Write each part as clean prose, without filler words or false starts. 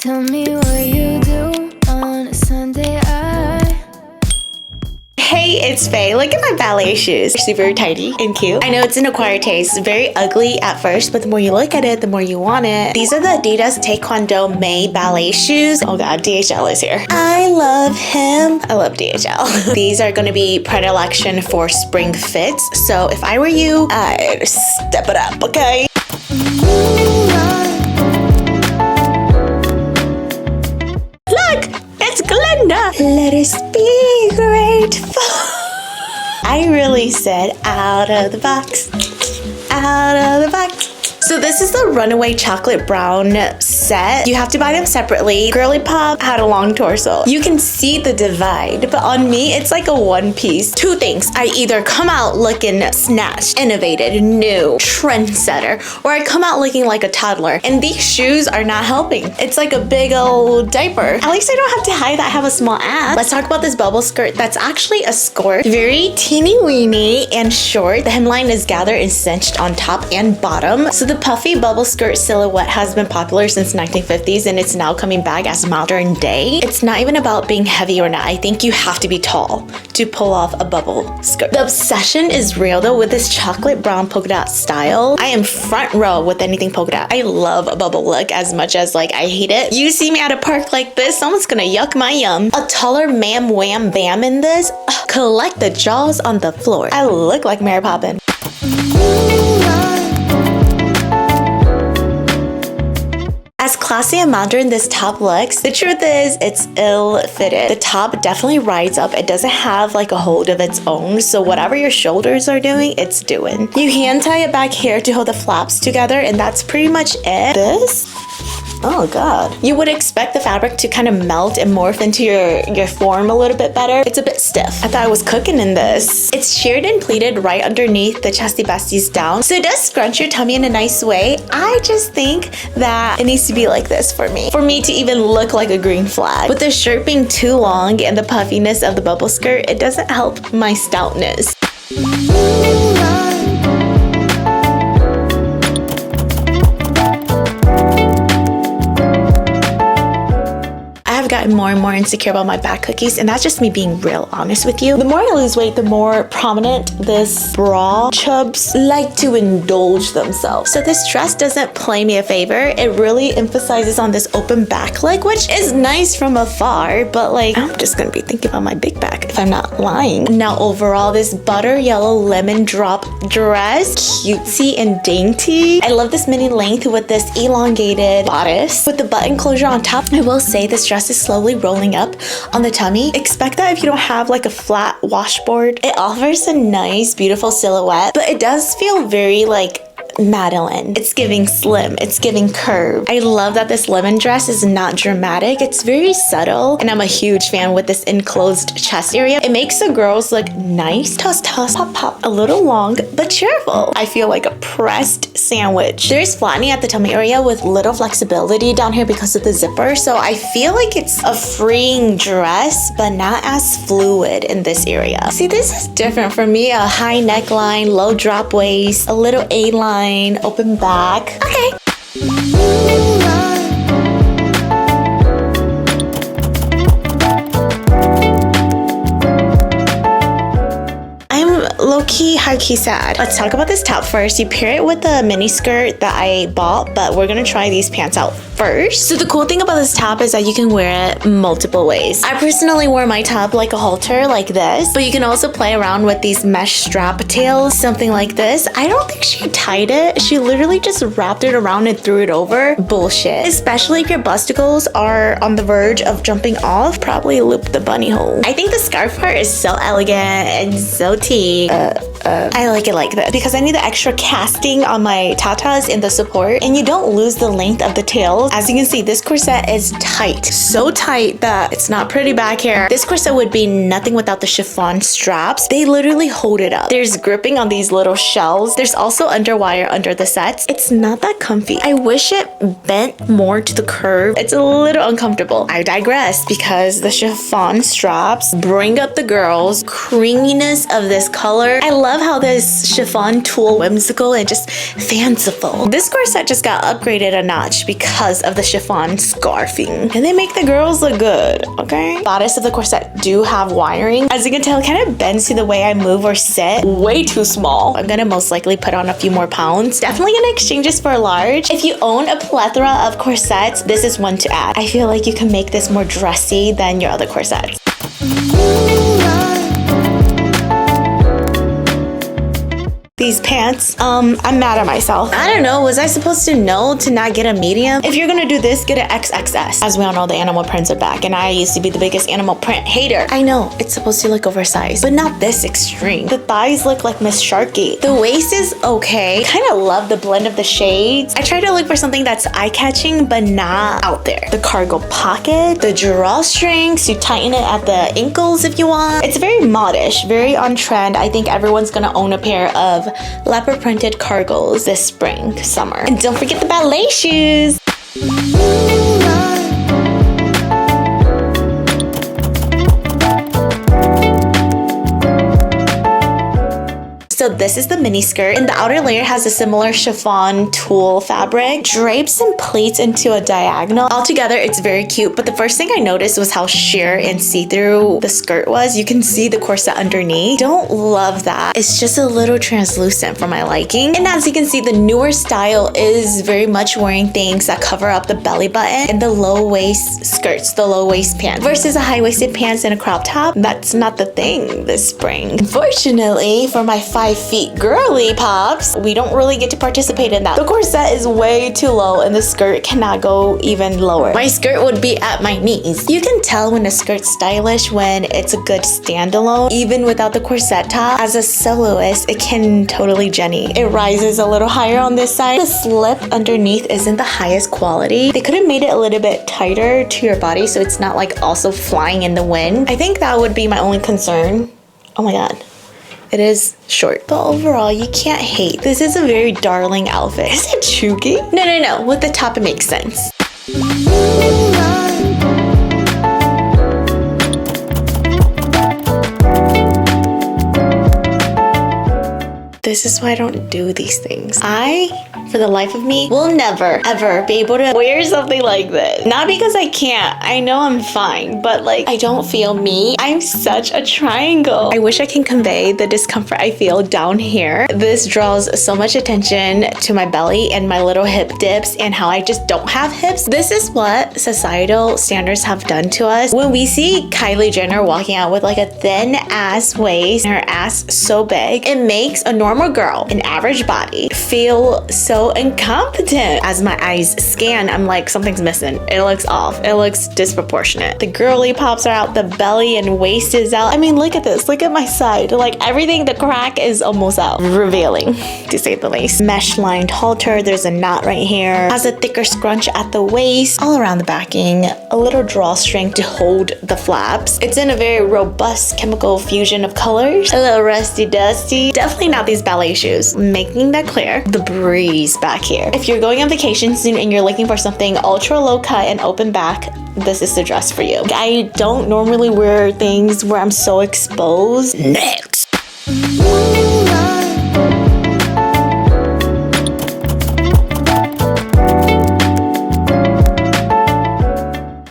Tell me what you do on a Sunday. Hey, it's Faye. Look at my ballet shoes. They're super tiny and cute. I know it's an acquired taste. It's very ugly at first, but the more you look at it, the more you want it. These are the Adidas Taekwondo May ballet shoes. Oh god, DHL is here. I love him. I love DHL. These are going to be predilection for spring fits. So if I were you, I'd step it up, okay? It's Glenda. Let us be grateful. I really said out of the box. Out of the box. So this is the Runaway Chocolate Brown set. You have to buy them separately. Girly Pop had a long torso. You can see the divide, but on me, it's like a one piece. Two things. I either come out looking snatched, innovated, new, trendsetter, or I come out looking like a toddler. And these shoes are not helping. It's like a big old diaper. At least I don't have to hide that I have a small ass. Let's talk about this bubble skirt. That's actually a skirt. Very teeny weeny and short. The hemline is gathered and cinched on top and bottom. So the puffy bubble skirt silhouette has been popular since 1950s and it's now coming back as modern day. It's not even about being heavy or not. I think you have to be tall to pull off a bubble skirt. The obsession is real though with this chocolate brown polka dot style. I am front row with anything polka dot. I love a bubble look as much as like I hate it. You see me at a park like this, someone's gonna yuck my yum. A taller ma'am wham bam in this. Collect the jaws on the floor. I look like Mary Poppins. As classy and modern this top looks, the truth is it's ill-fitted. The top definitely rides up. It doesn't have like a hold of its own, so whatever your shoulders are doing, it's doing. You hand tie it back here to hold the flaps together, and that's pretty much it. This? Oh god. You would expect the fabric to kind of melt and morph into your form a little bit better. It's a bit stiff. I thought I was cooking in this. It's sheared and pleated right underneath the chesty besties down. So it does scrunch your tummy in a nice way. I just think that it needs to be like this for me. For me to even look like a green flag. With the shirt being too long and the puffiness of the bubble skirt, it doesn't help my stoutness. Gotten more and more insecure about my back cookies, and that's just me being real honest with you. The more I lose weight, the more prominent this bra chubs like to indulge themselves. So this dress doesn't play me a favor. It really emphasizes on this open back leg, which is nice from afar, but like I'm just gonna be thinking about my big back if I'm not lying. Now overall, this butter yellow lemon drop dress, cutesy and dainty. I love this mini length with this elongated bodice with the button closure on top. I will say this dress is slowly rolling up on the tummy. Expect that if you don't have like a flat washboard. It offers a nice, beautiful silhouette, but it does feel very like Madeline. It's giving slim. It's giving curve. I love that this lemon dress is not dramatic. It's very subtle, and I'm a huge fan with this enclosed chest area. It makes the girls look nice. Toss, toss, pop, pop. A little long, but cheerful. I feel like a pressed sandwich. There's flattening at the tummy area with little flexibility down here because of the zipper, so I feel like it's a freeing dress, but not as fluid in this area. See, this is different for me. A high neckline, low drop waist, a little A-line, open back. Okay. Low-key, high-key sad. Let's talk about this top first. You pair it with the mini skirt that I bought, but we're gonna try these pants out first. So the cool thing about this top is that you can wear it multiple ways. I personally wear my top like a halter like this, but you can also play around with these mesh strap tails, something like this. I don't think she tied it. She literally just wrapped it around and threw it over. Bullshit. Especially if your busticles are on the verge of jumping off, probably loop the bunny hole. I think the scarf part is so elegant and so tea. I like it like this because I need the extra casting on my tatas in the support, and you don't lose the length of the tails. As you can see, this corset is tight, so tight that it's not pretty back here. This corset would be nothing without the chiffon straps. They literally hold it up. There's gripping on these little shells. There's also underwire under the sets. It's not that comfy. I wish it bent more to the curve. It's a little uncomfortable. I digress because the chiffon straps bring up the girls. Creaminess of this color. I love love how this chiffon tulle whimsical and just fanciful. This corset just got upgraded a notch because of the chiffon scarfing. And they make the girls look good, okay? Bodice of the corset do have wiring. As you can tell, it kind of bends to the way I move or sit. Way too small. I'm gonna most likely put on a few more pounds. Definitely gonna exchange this for a large. If you own a plethora of corsets, this is one to add. I feel like you can make this more dressy than your other corsets. These pants, I'm mad at myself. I don't know, was I supposed to know to not get a medium? If you're gonna do this, get an XXS. As we all know, the animal prints are back, and I used to be the biggest animal print hater. I know, it's supposed to look oversized, but not this extreme. The thighs look like Miss Sharky. The waist is okay. Kind of love the blend of the shades. I try to look for something that's eye-catching, but not out there. The cargo pocket, the drawstrings, you tighten it at the ankles if you want. It's very modish, very on trend. I think everyone's gonna own a pair of leopard printed cargos this spring, summer. And don't forget the ballet shoes. So this is the mini skirt, and the outer layer has a similar chiffon tulle fabric, drapes and pleats into a diagonal. Altogether, it's very cute, but the first thing I noticed was how sheer and see-through the skirt was. You can see the corset underneath. Don't love that. It's just a little translucent for my liking. And as you can see, the newer style is very much wearing things that cover up the belly button and the low waist skirts, the low waist pants, versus a high-waisted pants and a crop top. That's not the thing this spring. Unfortunately, for my 5 feet girly pops, we don't really get to participate in that. The corset is way too low and the skirt cannot go even lower. My skirt would be at my knees. You can tell when a skirt's stylish when it's a good standalone, even without the corset top. As a soloist, it can totally Jenny. It rises a little higher on this side. The slip underneath isn't the highest quality. They could have made it a little bit tighter to your body so it's not like also flying in the wind. I think that would be my only concern. Oh my god. It is short, but overall, you can't hate. This is a very darling outfit. Is it chuggy? No. With the top, it makes sense. This is why I don't do these things. For the life of me, will never, ever be able to wear something like this. Not because I can't. I know I'm fine, but like, I don't feel me. I'm such a triangle. I wish I can convey the discomfort I feel down here. This draws so much attention to my belly and my little hip dips and how I just don't have hips. This is what societal standards have done to us. When we see Kylie Jenner walking out with like a thin ass waist and her ass so big, it makes a normal girl, an average body, feel so incompetent. As my eyes scan, I'm like, something's missing. It looks off. It looks disproportionate. The girly pops are out, the belly and waist is out. I mean, look at this. Look at my side. Like everything, the crack is almost out. Revealing, to say the least. Mesh lined halter. There's a knot right here. Has a thicker scrunch at the waist. All around the backing, a little drawstring to hold the flaps. It's in a very robust chemical fusion of colors. A little rusty dusty. Definitely not these ballet shoes. Making that clear. The breeze back here. If you're going on vacation soon and you're looking for something ultra low cut and open back, this is the dress for you. I don't normally wear things where I'm so exposed. Next.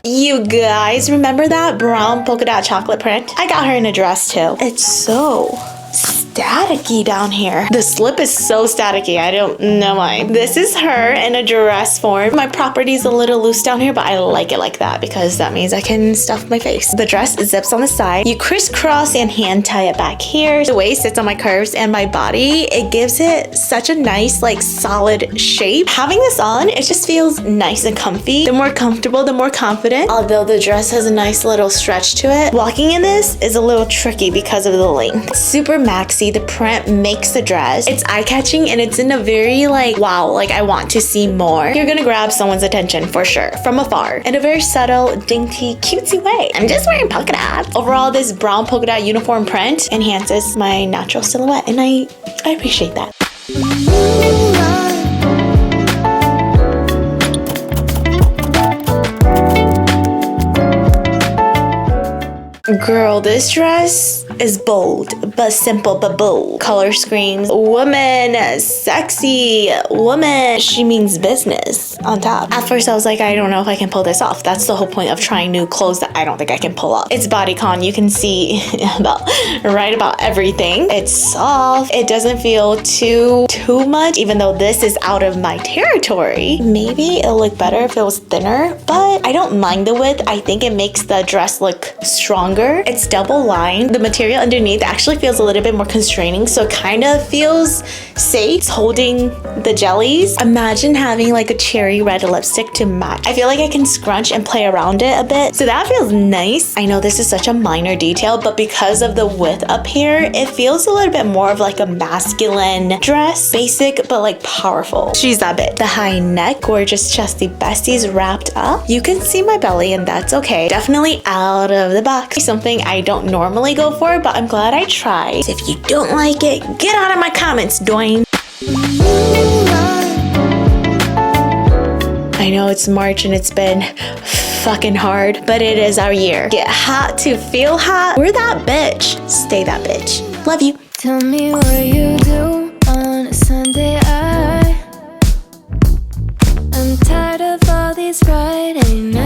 You guys, remember that brown polka dot chocolate print? I got her in a dress too. It's so staticky down here. The slip is so staticky. I don't know why. This is her in a dress form. My property's a little loose down here, but I like it like that because that means I can stuff my face. The dress zips on the side. You crisscross and hand tie it back here. The waist sits on my curves and my body. It gives it such a nice, like, solid shape. Having this on, it just feels nice and comfy. The more comfortable, the more confident. Although the dress has a nice little stretch to it. Walking in this is a little tricky because of the length. It's super maxi. The print makes the dress. It's eye-catching and it's in a very like, wow, like I want to see more. You're gonna grab someone's attention for sure, from afar, in a very subtle, dainty, cutesy way. I'm just wearing polka dots. Overall, this brown polka dot uniform print enhances my natural silhouette and I appreciate that. Girl, this dress is bold, but simple, but bold. Color screams, woman, sexy, woman. She means business on top. At first I was like, I don't know if I can pull this off. That's the whole point of trying new clothes that I don't think I can pull off. It's bodycon. You can see right about everything. It's soft. It doesn't feel too much, even though this is out of my territory. Maybe it'll look better if it was thinner, but I don't mind the width. I think it makes the dress look stronger. It's double lined. The material underneath actually feels a little bit more constraining, so it kind of feels safe. It's holding the jellies. Imagine having like a cherry red lipstick to match. I feel like I can scrunch and play around it a bit, so that feels nice. I know this is such a minor detail, but because of the width up here, it feels a little bit more of like a masculine dress. Basic, but like powerful. She's that bit. The high neck, gorgeous chesty besties wrapped up. You can see my belly and that's okay. Definitely out of the box. Something I don't normally go for, but I'm glad I tried. If you don't like it, get out of my comments, Dwayne. I know it's March and it's been fucking hard, but it is our year. Get hot to feel hot. We're that bitch. Stay that bitch. Love you. Tell me what you do on a Sunday. I'm tired of all these Friday nights.